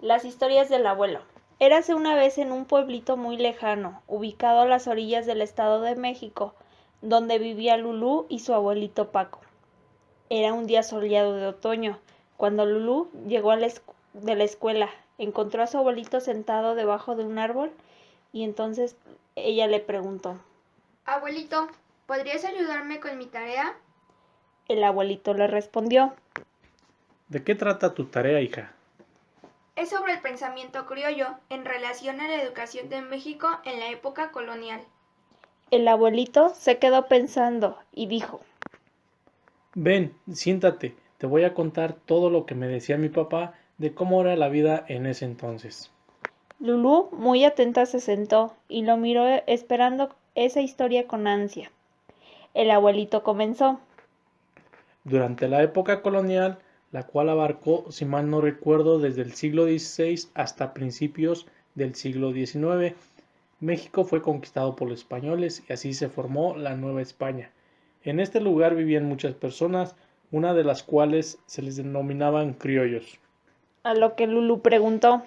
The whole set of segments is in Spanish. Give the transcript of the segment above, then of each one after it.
Las historias del abuelo. Érase una vez en un pueblito muy lejano, ubicado a las orillas del Estado de México, donde vivía Lulú y su abuelito Paco. Era un día soleado de otoño, cuando Lulú llegó de la escuela, encontró a su abuelito sentado debajo de un árbol y entonces ella le preguntó. Abuelito, ¿podrías ayudarme con mi tarea? El abuelito le respondió. ¿De qué trata tu tarea, hija? Es sobre el pensamiento criollo en relación a la educación de México en la época colonial. El abuelito se quedó pensando y dijo. Ven, siéntate, te voy a contar todo lo que me decía mi papá de cómo era la vida en ese entonces. Lulú, muy atenta, se sentó y lo miró esperando esa historia con ansia. El abuelito comenzó. Durante la época colonial, la cual abarcó, si mal no recuerdo, desde el siglo XVI hasta principios del siglo XIX, México fue conquistado por los españoles y así se formó la Nueva España. En este lugar vivían muchas personas, una de las cuales se les denominaban criollos. A lo que Lulú preguntó.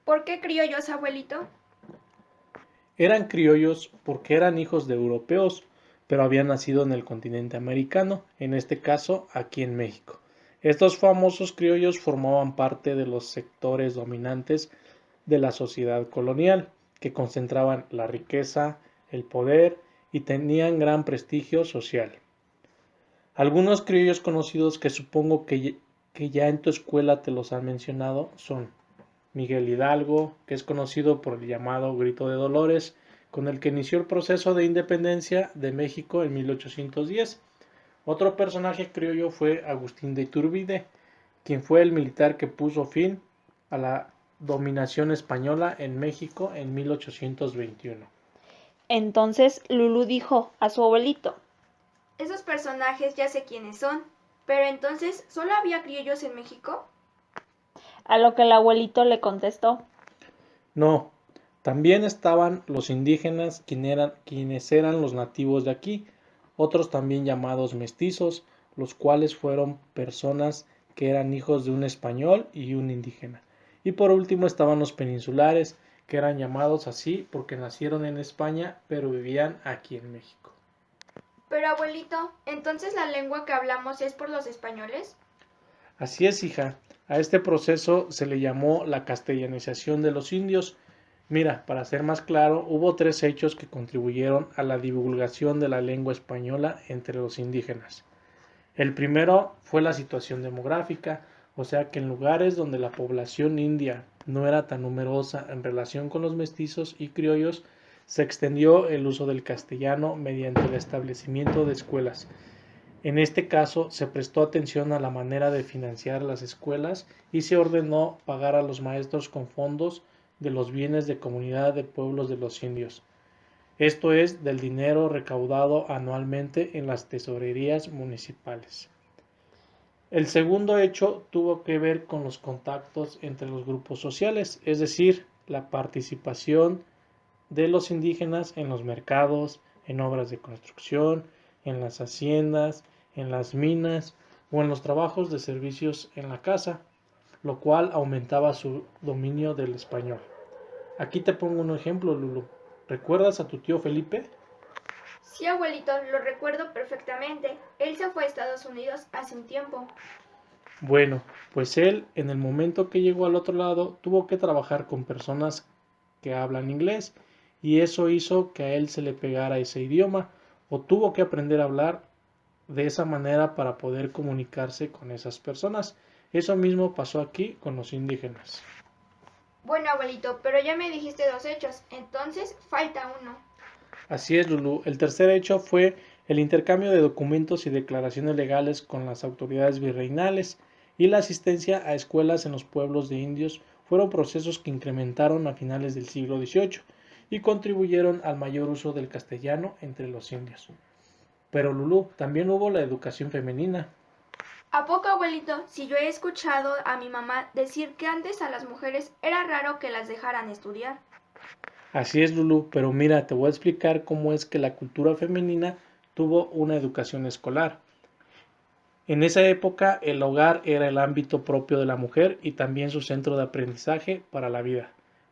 ¿Por qué criollos, abuelito? Eran criollos porque eran hijos de europeos, pero habían nacido en el continente americano, en este caso aquí en México. Estos famosos criollos formaban parte de los sectores dominantes de la sociedad colonial, que concentraban la riqueza, el poder y tenían gran prestigio social. Algunos criollos conocidos que supongo que ya en tu escuela te los han mencionado son Miguel Hidalgo, que es conocido por el llamado Grito de Dolores, con el que inició el proceso de independencia de México en 1810. Otro personaje criollo fue Agustín de Iturbide, quien fue el militar que puso fin a la dominación española en México en 1821. Entonces Lulú dijo a su abuelito. Esos personajes ya sé quiénes son, pero entonces, ¿solo había criollos en México? A lo que el abuelito le contestó. No, también estaban los indígenas, quienes eran los nativos de aquí, otros también llamados mestizos, los cuales fueron personas que eran hijos de un español y un indígena. Y por último estaban los peninsulares, que eran llamados así porque nacieron en España, pero vivían aquí en México. Pero abuelito, ¿entonces la lengua que hablamos es por los españoles? Así es, hija. A este proceso se le llamó la castellanización de los indios. Mira, para ser más claro, hubo tres hechos que contribuyeron a la divulgación de la lengua española entre los indígenas. El primero fue la situación demográfica, o sea que en lugares donde la población india no era tan numerosa en relación con los mestizos y criollos, se extendió el uso del castellano mediante el establecimiento de escuelas. En este caso, se prestó atención a la manera de financiar las escuelas y se ordenó pagar a los maestros con fondos de los bienes de comunidad de pueblos de los indios, esto es, del dinero recaudado anualmente en las tesorerías municipales. El segundo hecho tuvo que ver con los contactos entre los grupos sociales, es decir, la participación de los indígenas en los mercados, en obras de construcción, en las haciendas, en las minas o en los trabajos de servicios en la casa, lo cual aumentaba su dominio del español. Aquí te pongo un ejemplo, Lulu. ¿Recuerdas a tu tío Felipe? Sí, abuelito, lo recuerdo perfectamente. Él se fue a Estados Unidos hace un tiempo. Bueno, pues él, en el momento que llegó al otro lado, tuvo que trabajar con personas que hablan inglés y eso hizo que a él se le pegara ese idioma o tuvo que aprender a hablar de esa manera para poder comunicarse con esas personas. Eso mismo pasó aquí con los indígenas. Bueno, abuelito, pero ya me dijiste dos hechos, entonces falta uno. Así es, Lulu. El tercer hecho fue el intercambio de documentos y declaraciones legales con las autoridades virreinales y la asistencia a escuelas en los pueblos de indios fueron procesos que incrementaron a finales del siglo XVIII y contribuyeron al mayor uso del castellano entre los indios. Pero Lulu, también hubo la educación femenina. ¿A poco, abuelito? Si yo he escuchado a mi mamá decir que antes a las mujeres era raro que las dejaran estudiar. Así es, Lulu, pero mira, te voy a explicar cómo es que la cultura femenina tuvo una educación escolar. En esa época, el hogar era el ámbito propio de la mujer y también su centro de aprendizaje para la vida,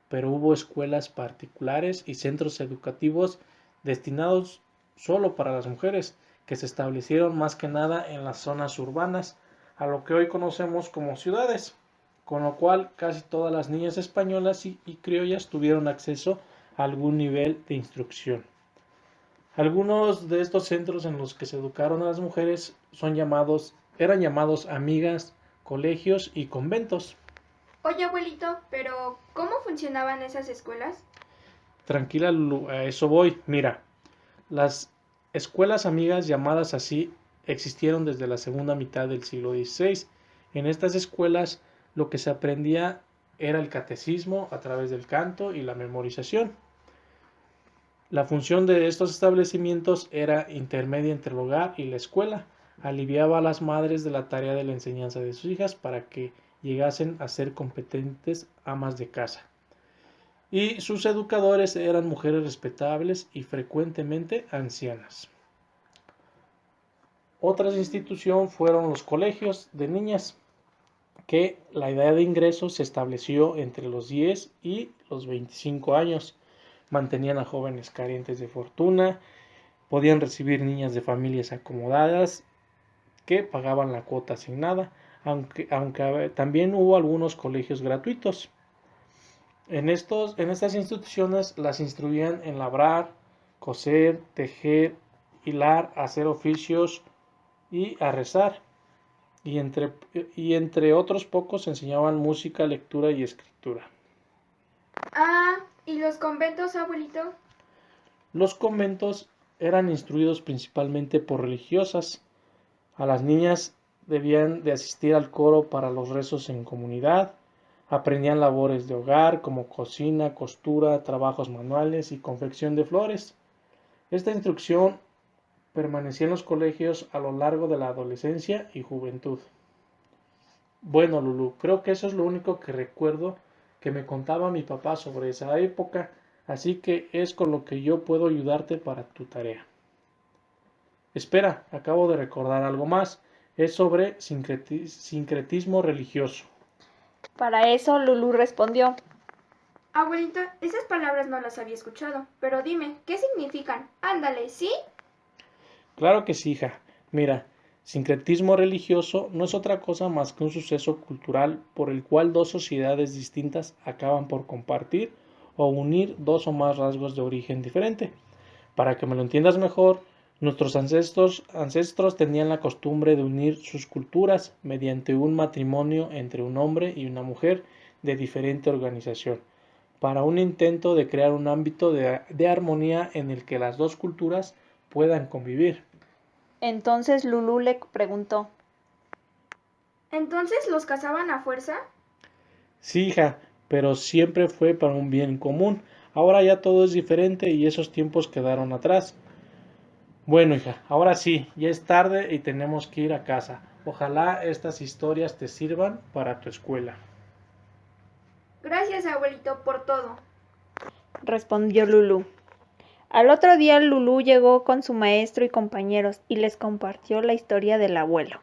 pero hubo escuelas particulares y centros educativos destinados solo para las mujeres, que se establecieron más que nada en las zonas urbanas, a lo que hoy conocemos como ciudades, con lo cual casi todas las niñas españolas y criollas tuvieron acceso a algún nivel de instrucción. Algunos de estos centros en los que se educaron a las mujeres eran llamados amigas, colegios y conventos. Oye, abuelito, pero ¿cómo funcionaban esas escuelas? Tranquila, Lulu, a eso voy. Mira, las escuelas amigas llamadas así existieron desde la segunda mitad del siglo XVI. En estas escuelas lo que se aprendía era el catecismo a través del canto y la memorización. La función de estos establecimientos era intermedia entre el hogar y la escuela. Aliviaba a las madres de la tarea de la enseñanza de sus hijas para que llegasen a ser competentes amas de casa. Y sus educadores eran mujeres respetables y frecuentemente ancianas. Otra institución fueron los colegios de niñas, que la edad de ingreso se estableció entre los 10 y los 25 años. Mantenían a jóvenes carentes de fortuna, podían recibir niñas de familias acomodadas que pagaban la cuota asignada, aunque también hubo algunos colegios gratuitos. En estas instituciones las instruían en labrar, coser, tejer, hilar, hacer oficios y a rezar. Y entre otros pocos enseñaban música, lectura y escritura. Ah, ¿y los conventos, abuelito? Los conventos eran instruidos principalmente por religiosas. A las niñas debían de asistir al coro para los rezos en comunidad, aprendían labores de hogar como cocina, costura, trabajos manuales y confección de flores. Esta instrucción permanecía en los colegios a lo largo de la adolescencia y juventud. Bueno, Lulu, creo que eso es lo único que recuerdo que me contaba mi papá sobre esa época, así que es con lo que yo puedo ayudarte para tu tarea. Espera, acabo de recordar algo más. Es sobre sincretismo religioso. Para eso Lulú respondió: Abuelito, esas palabras no las había escuchado, pero dime, ¿qué significan? Ándale, ¿sí? Claro que sí, hija. Mira, sincretismo religioso no es otra cosa más que un suceso cultural por el cual dos sociedades distintas acaban por compartir o unir dos o más rasgos de origen diferente. Para que me lo entiendas mejor, nuestros ancestros tenían la costumbre de unir sus culturas mediante un matrimonio entre un hombre y una mujer de diferente organización, para un intento de crear un ámbito de armonía en el que las dos culturas puedan convivir. Entonces Lulú le preguntó: ¿Entonces los casaban a fuerza? Sí, hija, pero siempre fue para un bien común. Ahora ya todo es diferente y esos tiempos quedaron atrás. Bueno, hija, ahora sí, ya es tarde y tenemos que ir a casa. Ojalá estas historias te sirvan para tu escuela. Gracias, abuelito, por todo. respondió Lulú. Al otro día Lulú llegó con su maestro y compañeros y les compartió la historia del abuelo.